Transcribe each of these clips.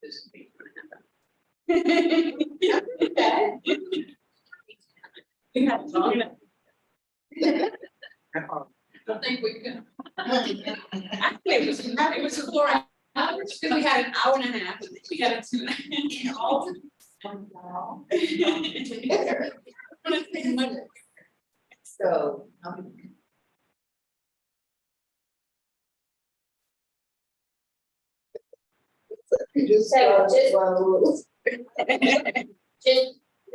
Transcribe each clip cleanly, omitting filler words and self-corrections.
This week. We had to talk. I think we can. Actually, it was 4 hours, because we had an hour and a half, we had a 2 and a half. So, Just, this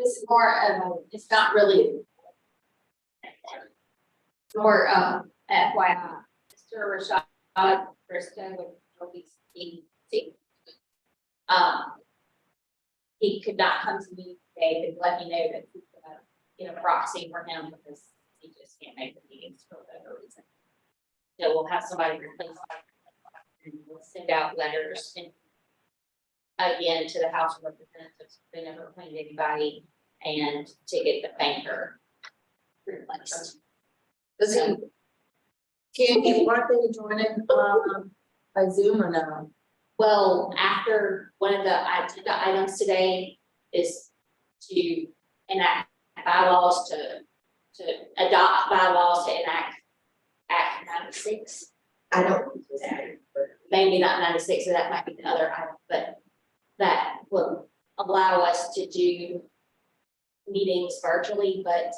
is more of, it's not really. More, FYI, Mr. Rashad Bristol will be speaking. He could not come to me today, but let me know that he's gonna get a proxy for him because he just can't make the meetings for whatever reason. So we'll have somebody replace him. And we'll send out letters and again to the House of Representatives, they never appointed anybody, and to get the banker replaced. does he, can he, want to join in, by Zoom or no? Well, after one of the agenda items today is to enact bylaws to adopt bylaws to enact Act 96. I don't. Maybe not 96, so that might be the other item, but that will allow us to do meetings virtually, but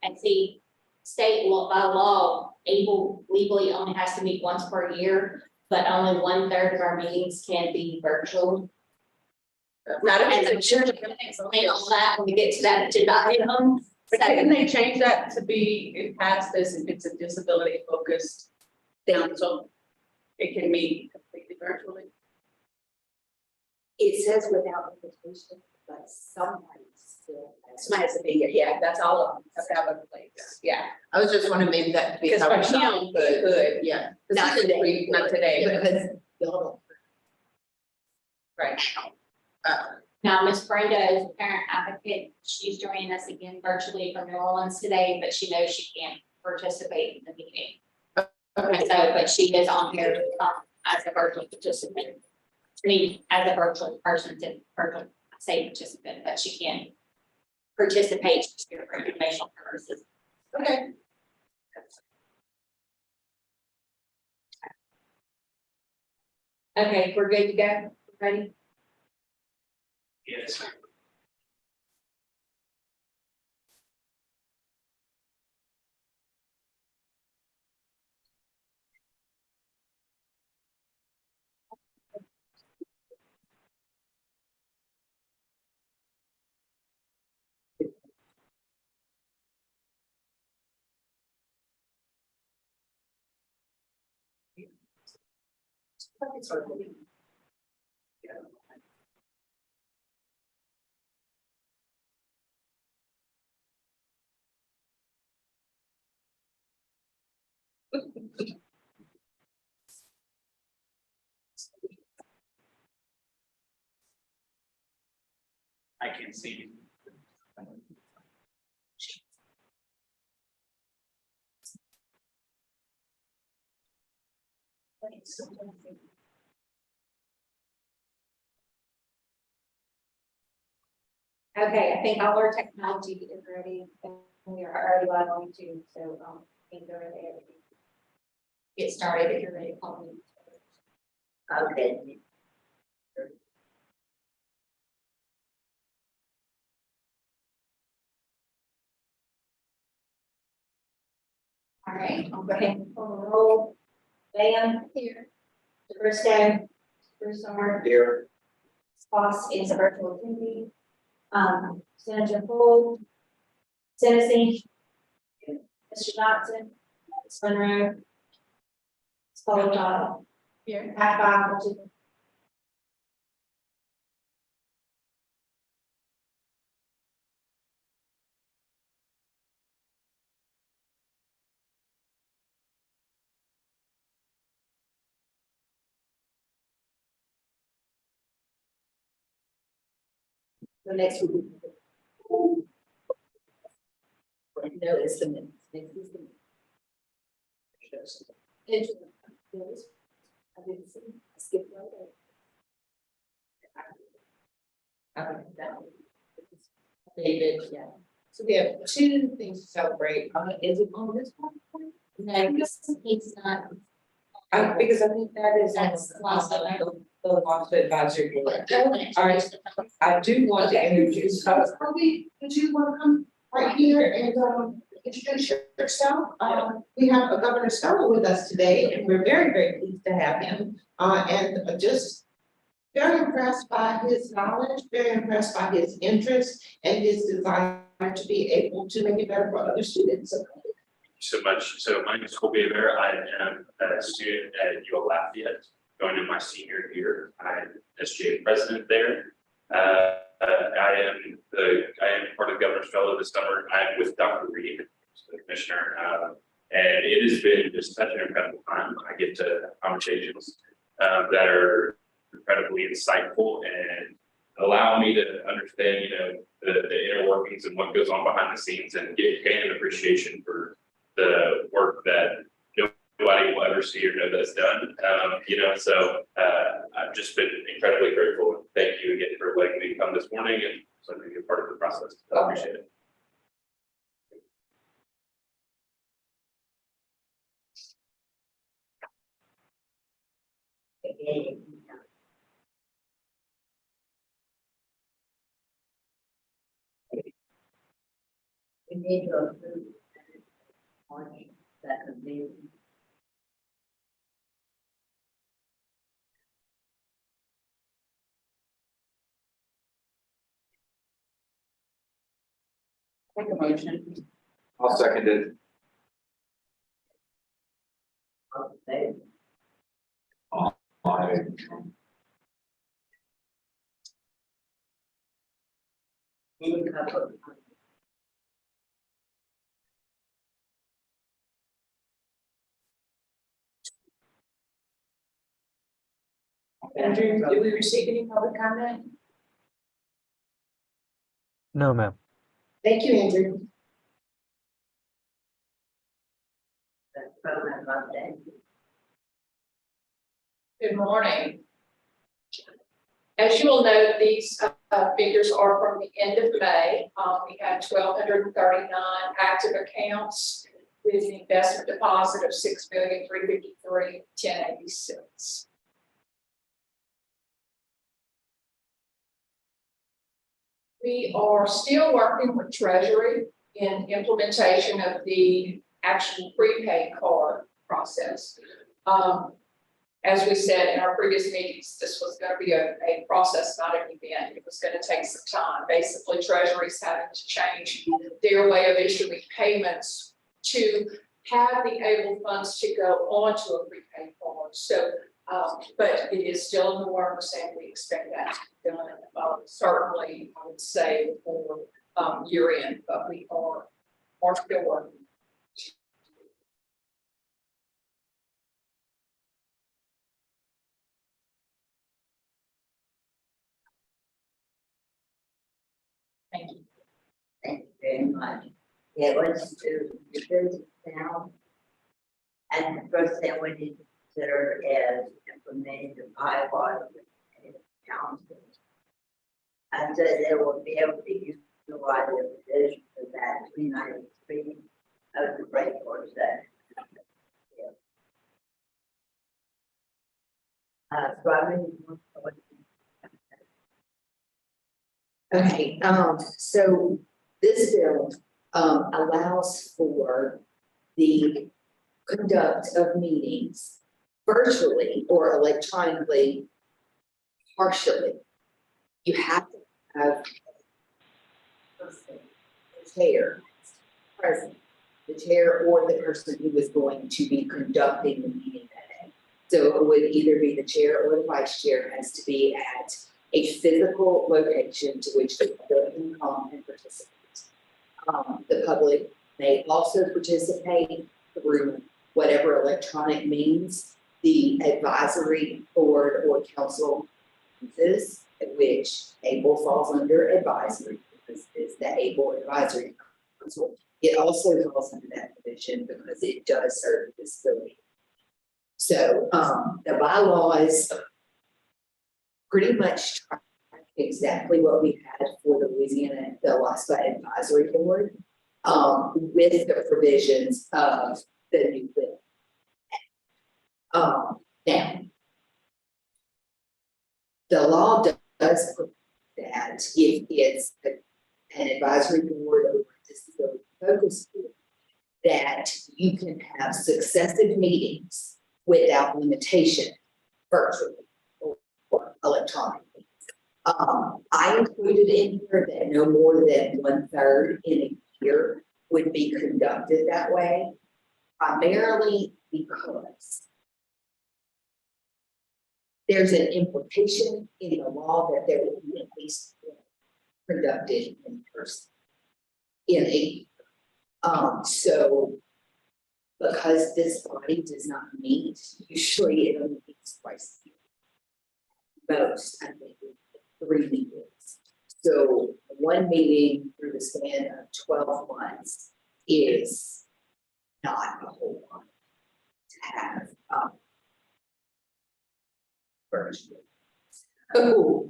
and see, state law by law, able legally only has to meet once per year, but only 1/3 of our meetings can be virtual. Not And I'm sure to explain all that when we get to that agenda item. But couldn't they change that to be, it past this, if it's a disability focused council, it can meet completely virtually? It says without invitation, but somebody still. Somebody has to be here, yeah, that's all of them, have to have a place, yeah. I was just wondering maybe that could be. Because for how- him, good, yeah. Not today. Not today, but Because y'all don't. right. Now, Miss Brenda is a parent advocate. She's joining us again virtually from New Orleans today, but she knows she can't participate in the meeting. Okay. So, but she is on here as a virtual participant. I mean, as a virtual person, to virtual, I say participant, but she can participate just for informational purposes. Okay. Okay, we're good to go. Ready? Yes. I can see you. Okay, I think all our technology is ready. And we are already live on YouTube, so I think they're ready. Get started if you're ready to call me. Okay. All right, I'll go ahead and call the roll. Van here. Bristow, Broussard, Here. Foss is a virtual attendee. Senator Full, Tennessee, Mr. Johnson, Ms. Monroe, Ms. Colorado. Here. Five, which is The next week. No, it's the minutes. Next is the minutes. I didn't see, I skipped right over. David, yeah. So we have two things to celebrate. Is it on this one? No, he's not. Because I think that is. That's LOSFA. The LOSFA advisory board. All right, I do want to introduce, Kobe, would you want to come right here and, introduce yourself? We have Governor Stoller with us today, and we're very, very pleased to have him. And just very impressed by his knowledge, very impressed by his interest and his desire to be able to make it better for other students. So, Thank you so much. So my name is Colby Bear. I am a student at UL Lafayette, going in my senior year. I'm SGA president there. I am part of the Governor's Fellow this summer. I'm with Dr. Reed, the commissioner, and it has been just such an incredible time. I get to have conversations that are incredibly insightful and allow me to understand, the inner workings and what goes on behind the scenes, and gain an appreciation for the work that nobody will ever see or know that's done. So I've just been incredibly grateful. Thank you again for letting me come this morning and letting me be a part of the process. I appreciate it. we need to approve that could be. Make a motion. I'll second it. Okay. I Any couple. Andrew, did we receive any public comment? No, ma'am. Thank you, Andrew. That's probably about that. Good morning. As you will note, these figures are from the end of May. We had 1,239 active accounts with an investment deposit of $6,353,1086. We are still working with Treasury in implementation of the actual prepaid card process. As we said in our previous meetings, this was going to be a process, not an event. It was going to take some time. Basically, Treasury's having to change their way of issuing payments to have the able funds to go onto a prepaid card. So, but it is still in the works, and we expect that to be done certainly, I would say, before year end. But we are still working. Thank you. Thank you very much. Yeah, let's do the business now. And the first thing we need to consider is implementing the bylaws and council. And so they will be able to utilize the provision for that 393 of the regular session. Robin, you want to- Okay, so this bill, allows for the conduct of meetings virtually or electronically, partially. You have to have the chair present, the chair or the person who is going to be conducting the meeting that day. So it would either be the chair or the vice chair has to be at a physical location to which the public can come and participate. The public may also participate through whatever electronic means the advisory board or council uses, which ABLE falls under advisory, because it's the ABLE Advisory Council. It also falls under that division because it does serve this building. So the bylaws pretty much track exactly what we had for the Louisiana, the LOSFA Advisory Board, with the provisions of the new bill. Now, the law does provide that if it's an advisory board or a disability focus group, that you can have successive meetings without limitation, virtually or electronically. I included in here that no more than 1/3 in a year would be conducted that way, primarily because there's an implication in the law that there will be at least one conducted in person in a so because this body does not meet, usually it only meets twice a year. Most, I think, 3 meetings. So one meeting through the span of 12 months is not a whole lot to have virtually. So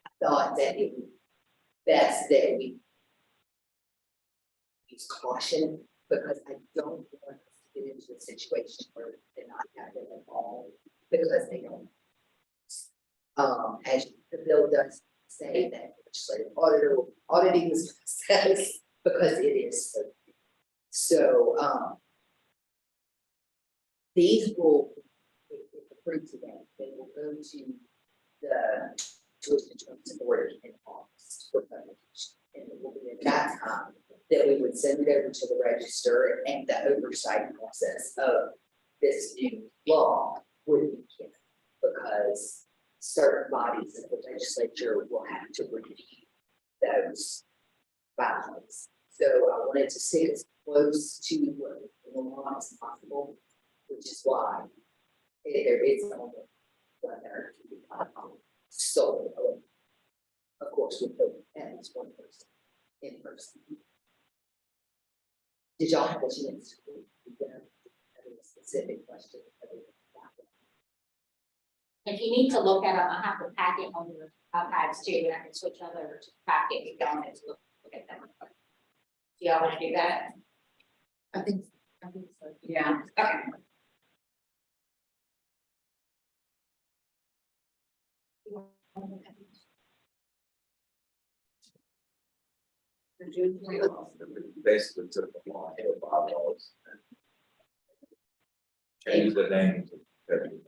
I thought that it would be best that we use caution, because I don't want us to get into a situation where they're not having it all because they don't. As the bill does say that the legislative auditor will be auditing this process because it is so. These will, if approved today, they will go to the tuition terms and board in August for publication. And it will be at that time that we would send it over to the register, and the oversight process of this new law would begin, because certain bodies of the legislature will have to review those filings. So I wanted to stay as close to the law as possible, which is why there is only 1/3 to be sold. Of course, with at least one person in person. Did y'all have a chance to have a specific question? If you need to look at them, I have the packet on your iPads too, and I can switch over to the packet if y'all want to look at them. Do y'all want to do that? I think so. Yeah. Okay. Basically took the law, hit bylaws. Change the name to everything.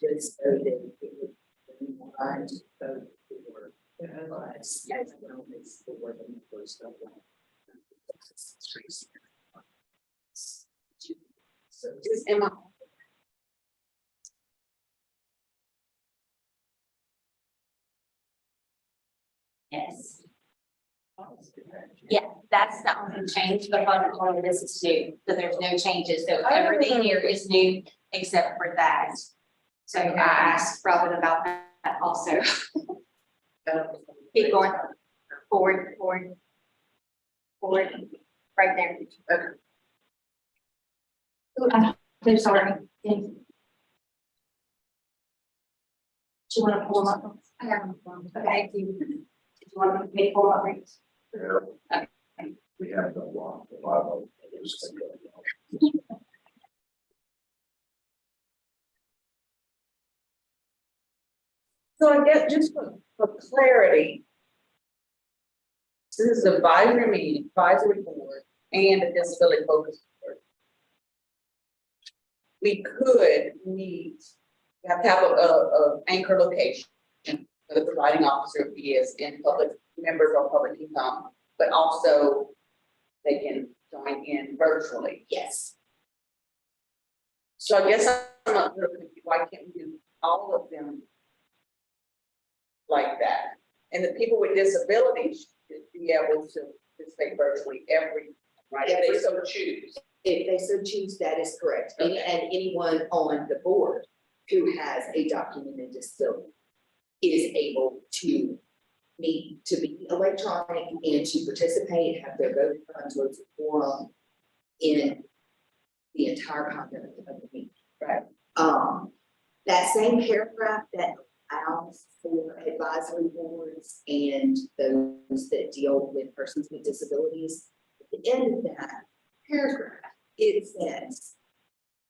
Just so that it would remind of the word. As well as the word in the first of all. So just Emma. Yes. Yeah, that's the only change, but on this is new, so there's no changes, so everything here is new except for that. So I asked Robin about that also. Keep going, forward, right there. Okay. I'm sorry. Do you want to pull them up? I have them. Okay, do you want me to pull up? We have no law, the bylaws. So I guess just for clarity. So this is advisory meeting, advisory board, and a disability focus board. We could meet, we have to have a anchor location for the presiding officer is in public members or public income, but also they can join in virtually. Yes. So I guess I'm not really confused. Why can't we do all of them like that? And the people with disabilities should be able to participate virtually right? If they so choose. If they so choose, that is correct. And anyone on the board who has a documented disability is able to meet, to be electronic and to participate, have their vote funds, votes of quorum in the entire conduct of the meeting. that same paragraph that allows for advisory boards and those that deal with persons with disabilities. At the end of that paragraph, it says,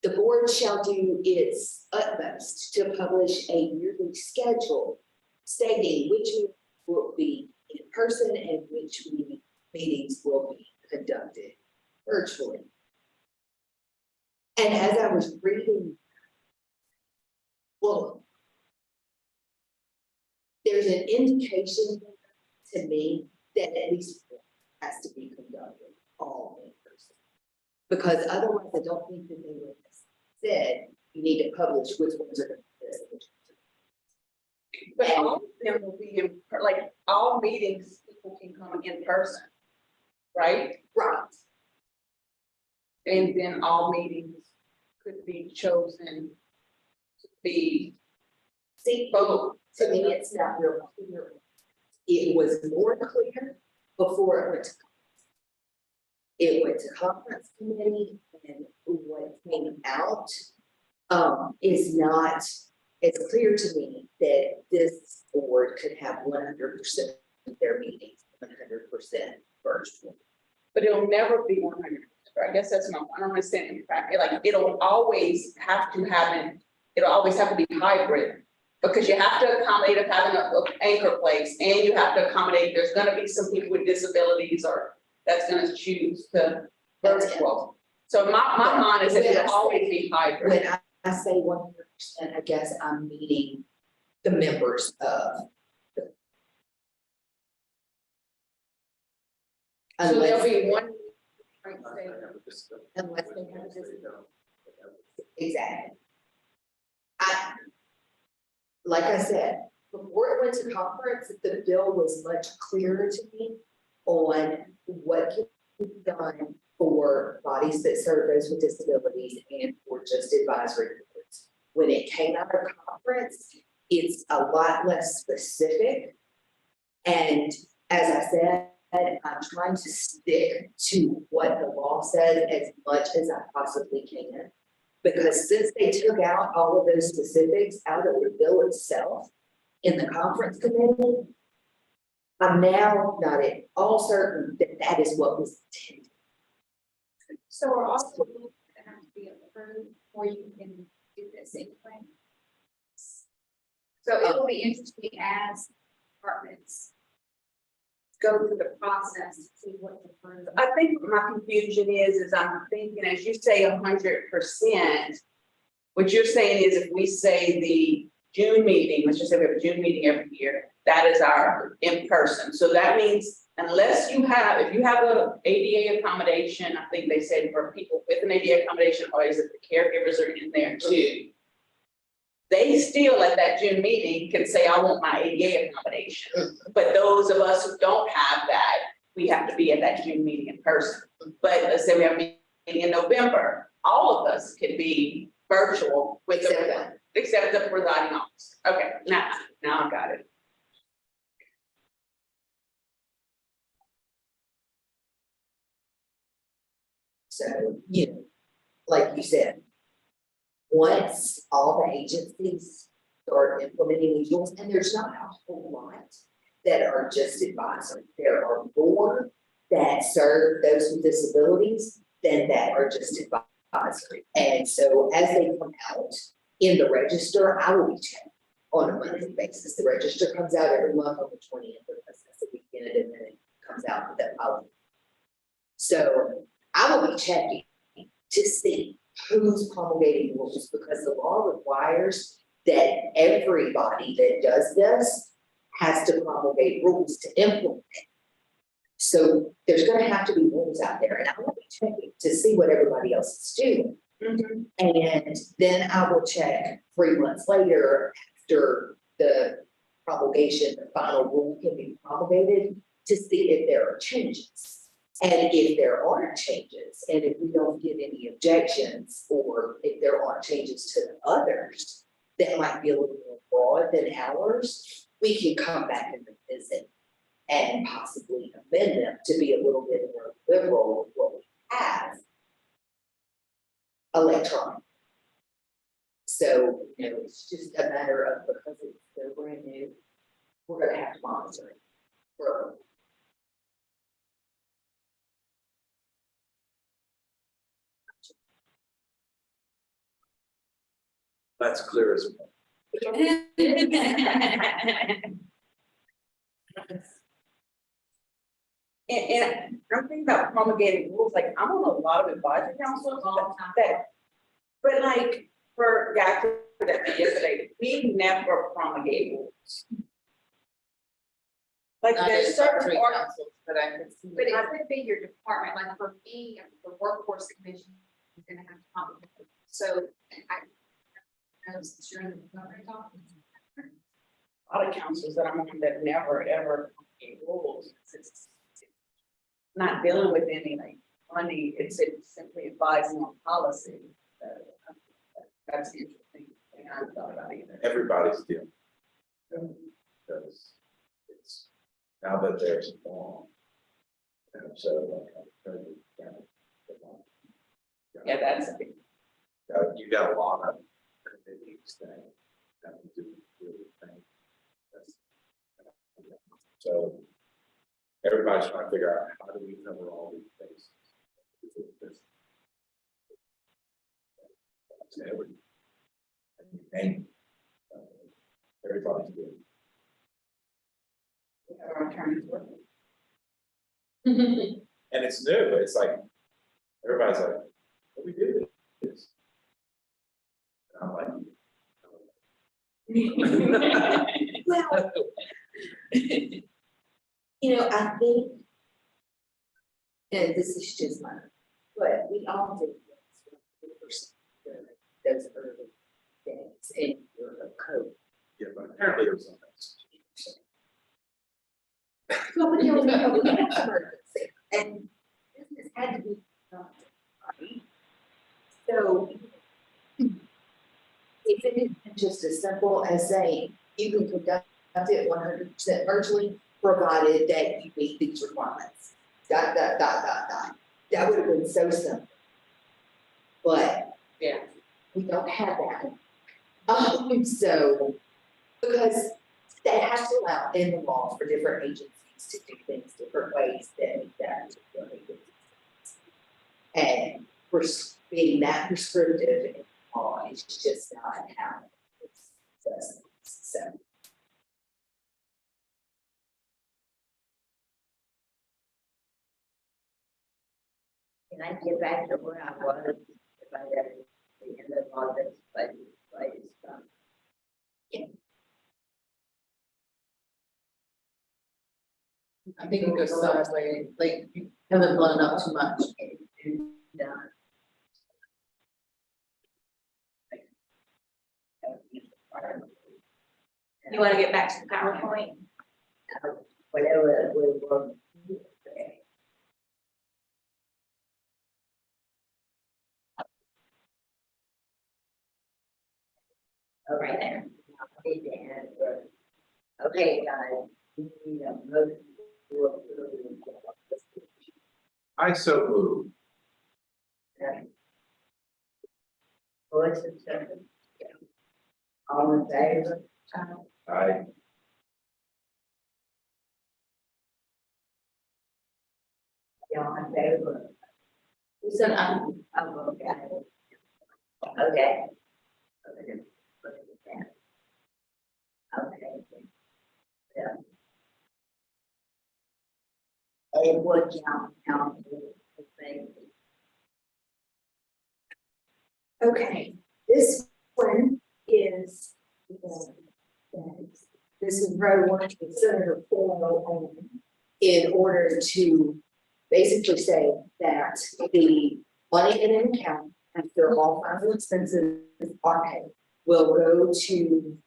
the board shall do its utmost to publish a yearly schedule stating which meetings will be in person and which meetings will be conducted virtually. And as I was reading, well, there's an indication to me that at least one has to be conducted all in person. Because otherwise, I don't think that they would have said, you need to publish which ones are going to be this, which ones But all of them will be in, like, all meetings, people can come in person, right? are. Right. And then all meetings could be chosen to be See, both. to me, it's not real clear. It was more clear before it went to conference. It went to conference committee, and what came out is not, it's clear to me that this board could have 100% of their meetings, 100% virtual. But it'll never be 100%. I guess that's my, I don't understand in fact, like, it'll always have to happen, it'll always have to be hybrid. Because you have to accommodate of having a anchor place, and you have to accommodate, there's gonna be some people with disabilities or that's gonna choose to virtual. So my mind is that it'll always be hybrid. When I say 100%, I guess I'm meaning the members of. So there'll Unless, be one. unless they have a disability. Exactly. Like I said, before it went to conference, the bill was much clearer to me on what can be done for bodies that serve those with disabilities and for just advisory boards. When it came out of conference, it's a lot less specific. And as I said, I'm trying to stick to what the law says as much as I possibly can. Because since they took out all of those specifics out of the bill itself in the conference committee, I'm now not at all certain that that is what was intended. So are all the rules that have to be approved before you can do this anyway? So it will be interesting as departments go through the process to see what's approved. I think my confusion is I'm thinking, as you say, 100%. What you're saying is if we say the June meeting, let's just say we have a June meeting every year, that is our in-person. So that means unless you have, if you have a ADA accommodation, I think they said for people with an ADA accommodation, or is it the caregivers are in there too? They still at that June meeting can say, I want my ADA accommodation. But those of us who don't have that, we have to be at that June meeting in person. But let's say we have a meeting in November, all of us can be virtual with except the presiding officer. Okay, now I got it. So, you know, like you said, once all the agencies start implementing these rules, and there's not a whole lot that are just advisory. There are more that serve those with disabilities than that are just advisory. And so as they come out in the register, I will be checking on a monthly basis. The register comes out every month on the 20th, because that's the weekend, and then it comes out with that following. So I will be checking to see who's promulgating rules, because the law requires that everybody that does this has to promulgate rules to implement it. So there's going to have to be rules out there, and I will be checking to see what everybody else is doing. And then I will check 3 months later after the promulgation, the final rule can be promulgated, to see if there are changes. And if there aren't changes, and if we don't get any objections, or if there aren't changes to the others that might be a little more broad than ours, we can come back and revisit and possibly amend them to be a little bit more liberal with what we have electronic. So, it's just a matter of, because they're brand new, we're gonna have to monitor it. For That's clear as well. And I'm thinking about promulgating rules, like I'm on a lot of advisory councils that, but like, for guys that yesterday, we never promulgate rules. Like there's certain parts, But I could see. But it could be your department, like for me, the workforce commission is gonna have to come. So I was sure in the government office. a lot of councils that I'm on that never, ever promulgate rules. It's not dealing with any like money, it's simply advising on policy. That's the interesting thing I haven't thought about either. Everybody's dealing. Because it's, now that there's a law. And so. Yeah, that's a big. You got a lot of committees that have to do with things. So everybody's trying to figure out how do we cover all these bases. And everybody's doing. Our attorneys work. And it's new, it's like, everybody's like, what do we do with this? And I'm like. Well, I think, and this is just my, but we all did this those early days in your code. Yeah, but apparently it was on that. Well, but there was no emergency, and business had to be done, right? So if it is just as simple as saying, you can conduct it 100% virtually, provided that you meet these requirements. Dot, dot, dot, dot, dot. That would have been so simple. But Yeah. we don't have that. So, because that has to allow in the law for different agencies to do things different ways than that. And being that prescriptive in law is just not how it's done. So. Can I get back to where I was, if I got the end of all this, but, I think it goes sideways, like, you haven't blown up too much. done. You wanna get back to the PowerPoint? Whatever will work. Right there. Okay, guys, we need a motion to approve. I so move. Voice and second. All in favor? I, Y'all in favor? You said, Oh, okay. Okay. Okay. Yeah. And what count, thing. Okay, this one is, this is road one with Senator Paul on in order to basically say that the money in an account after all final expenses are paid will go to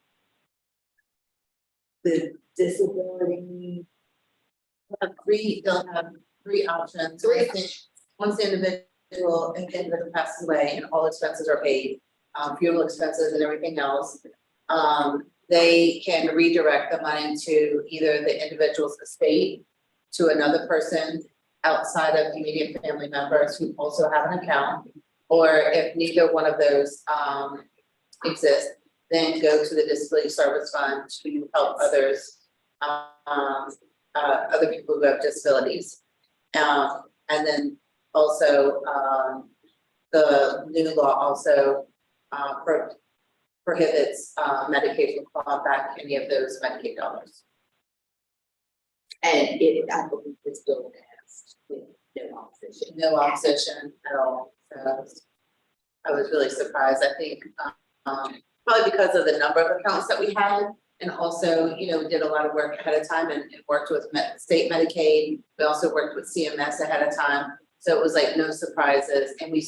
the disability. they'll have three options. Three. Once the individual passes away and all expenses are paid, funeral expenses and everything else. They can redirect the money to either the individual's estate, to another person outside of immediate family members who also have an account. Or if neither one of those exist, then go to the disability service fund to help others, other people who have disabilities. And then also, the new law also, prohibits, Medicaid from clawing back any of those Medicaid dollars. And I believe this bill passed with no opposition. No opposition at all, so I was really surprised, I think, probably because of the number of accounts that we had. And also, you know, we did a lot of work ahead of time and worked with state Medicaid, we also worked with CMS ahead of time. So it was like no surprises, and we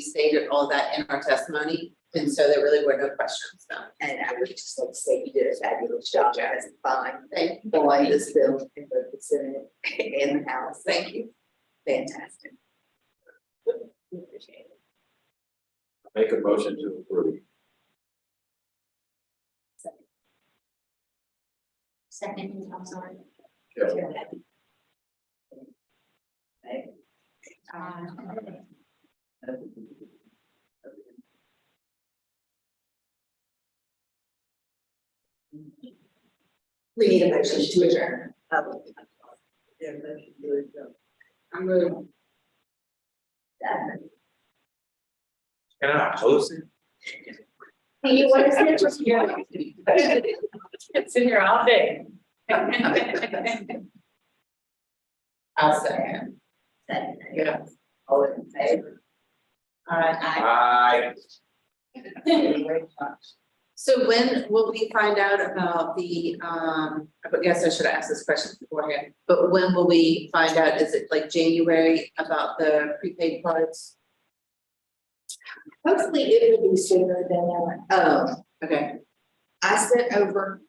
stated all that in our testimony, and so there really were no questions, no. And I would just like to say you did a fabulous job as a fine Thank you. on this bill in both the Senate and the House. Thank you. Fantastic. We appreciate it. Make a motion to approve. Second, I'm sorry. Kelly. We need a motion to adjourn. I'm moving. Can I host it? Hey, what is it? It's in here all day. I'll second. Yeah. All in favor? Aye. So when will we find out about the, I guess I should have asked this question beforehand, but when will we find out, is it like January about the prepaid cards? Hopefully it will be sooner than that. Okay, I sent over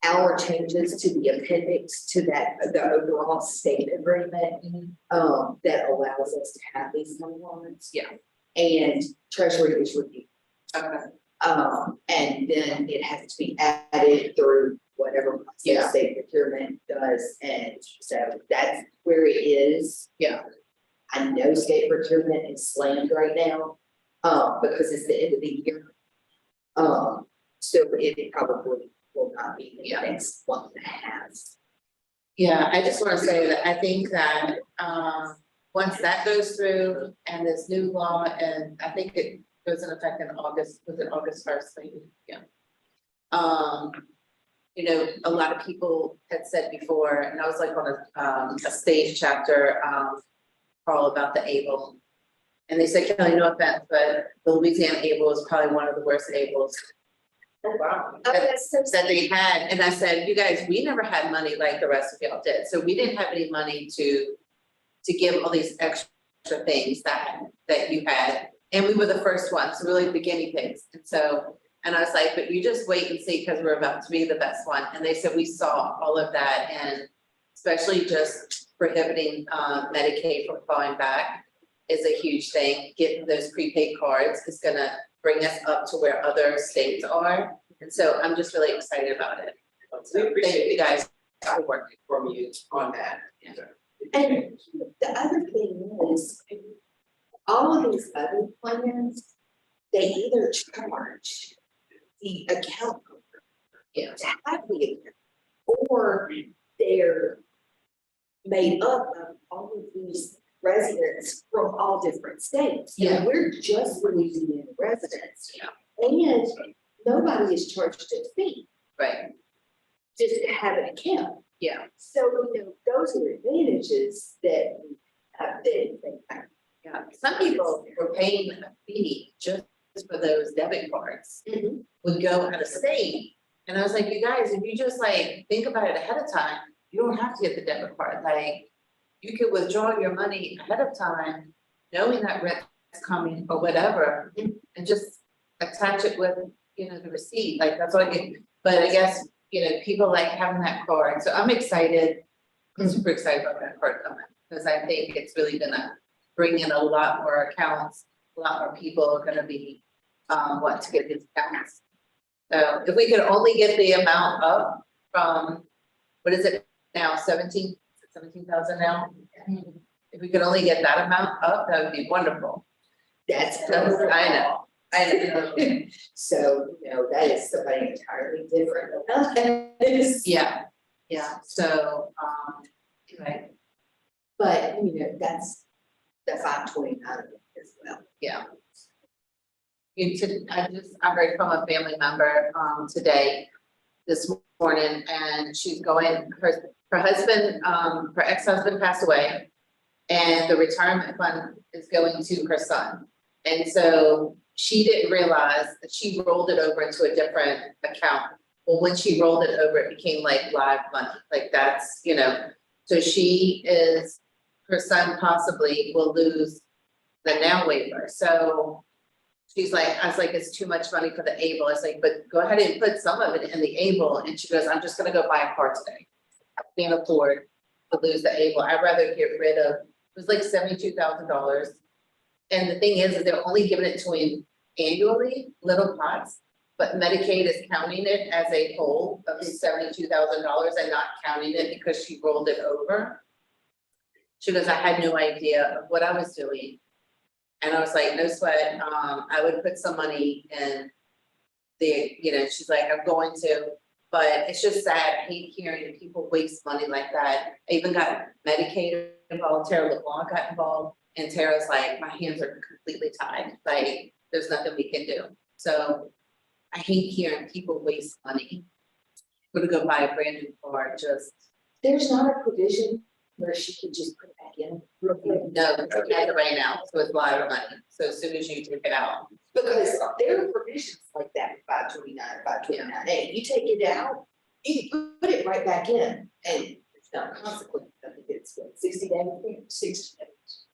our changes to the appendix to that, the overall state agreement, that allows us to have these warrants. Yeah. And Treasury is reviewing. okay, And then it has to be added through whatever Yeah. state procurement does, and so that's where it is. Yeah. I know state procurement is slammed right now, because it's the end of the year. So it probably will not be the Yeah. next one and a half. yeah, I just wanna say that I think that, once that goes through and this new law, and I think it goes in effect in August, was it August 1st, maybe, yeah. You know, a lot of people had said before, and I was like on a stage chapter, all about the able. And they said, Kelly, no offense, but the Louisiana able is probably one of the worst ables Oh, that's so that they had. And I said, you guys, we never had money like the rest of y'all did. So we didn't have any money to give all these extra things that you had. And we were the first ones, so really the guinea pigs. And so, and I was like, but you just wait and see, because we're about to be the best one. And they said, we saw all of that, and especially just prohibiting Medicaid from falling back is a huge thing. Getting those prepaid cards is gonna bring us up to where other states are. And so I'm just really excited about it. So thank you guys for working for me on that. Yeah. And the other thing is, all of these other plans, they either charge the account holder, Yeah. to have the account, or they're made up of all of these residents from all different states. And Yeah. we're just Louisiana residents. Yeah. And nobody is charged a fee Right, just to have an account. yeah, So, you know, those are advantages that we have been. yeah. Some people were paying a fee just for those debit cards, Mhm. would go out of state. And I was like, you guys, if you just like think about it ahead of time, you don't have to get the debit card, like. You could withdraw your money ahead of time, knowing that rent's coming or whatever, and just attach it with, you know, the receipt, like that's what I get. But I guess, you know, people like having that card, so I'm excited, I'm super excited about that card coming, because I think it's really gonna bring in a lot more accounts, a lot more people are gonna be, want to get these accounts. So if we could only get the amount up from, what is it now, 17,000 now? If we could only get that amount up, that would be wonderful. That's. I know. I don't know. So, that is somebody entirely different. Yeah, so, anyway, But, that's the 529 as well. yeah. I heard from a family member, today, this morning, and she's going, her husband, her ex-husband passed away. And the retirement fund is going to her son. And so she didn't realize that she rolled it over into a different account. Well, when she rolled it over, it became like live money, like that's, so her son possibly will lose the now waiver. So she's like, I was like, it's too much money for the able. I was like, but go ahead and put some of it in the able. And she goes, I'm just gonna go buy a car today. I can't afford to lose the able. I'd rather get rid of, it was like $72,000. And the thing is they're only giving it to him annually, little pots. But Medicaid is counting it as a whole of his $72,000 and not counting it because she rolled it over. She goes, I had no idea of what I was doing. And I was like, no sweat, I would put some money in she's like, I'm going to, but it's just sad. I hate hearing people waste money like that. I even got Medicaid involved, Tara LeBlanc got involved, and Tara's like, my hands are completely tied, like, there's nothing we can do. So I hate hearing people waste money. We're gonna go buy a brand new car, just, There's not a provision where she can just put it back in real quick. no, it's not right now, so it's live money, so as soon as you take it out. Because there are provisions like that, 529, 529A, you take it out, you can put it right back in, and there's no consequence. I think it's what, 60 days? 60 days.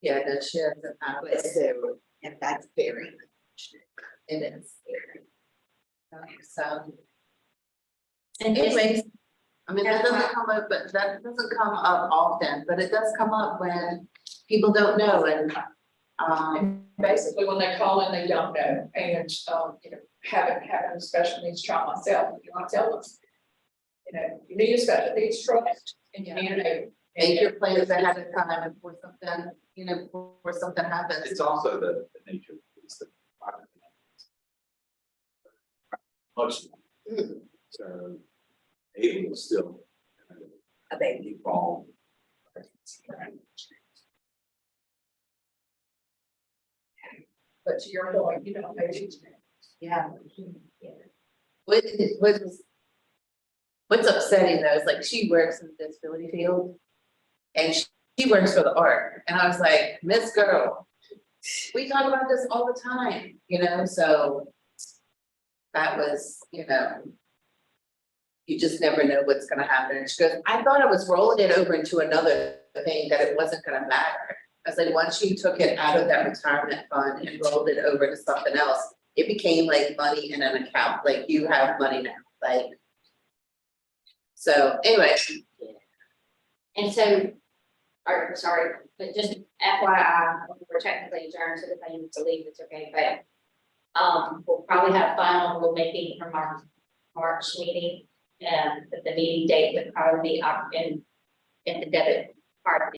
Yeah, that shit, But so, and that's very unfortunate. it is. So And this- anyways, I mean, that doesn't come up, but that doesn't come up often, but it does come up when people don't know and, And basically, when they call in, they don't know, and, having a special needs child myself, you want to tell them. You need a special needs trust, and you need an aid. make your plans ahead of time before something, before something happens. It's also the nature of these things. Much. So able is still kind of A baby. evolve. But to your point, maybe. Yeah. What's upsetting though is like she works in the disability field and she works for the art. And I was like, Miss Girl, we talk about this all the time, so that was, you just never know what's gonna happen. And she goes, I thought I was rolling it over into another thing that it wasn't gonna matter. I was like, once you took it out of that retirement fund and rolled it over to something else, it became like money in an account, like you have money now, like. So anyway, And so, or sorry, but just FYI, we're technically adjourned, so if I need to leave, it's okay, but we'll probably have final rulemaking from our March meeting. But the meeting date would probably be up in the debit part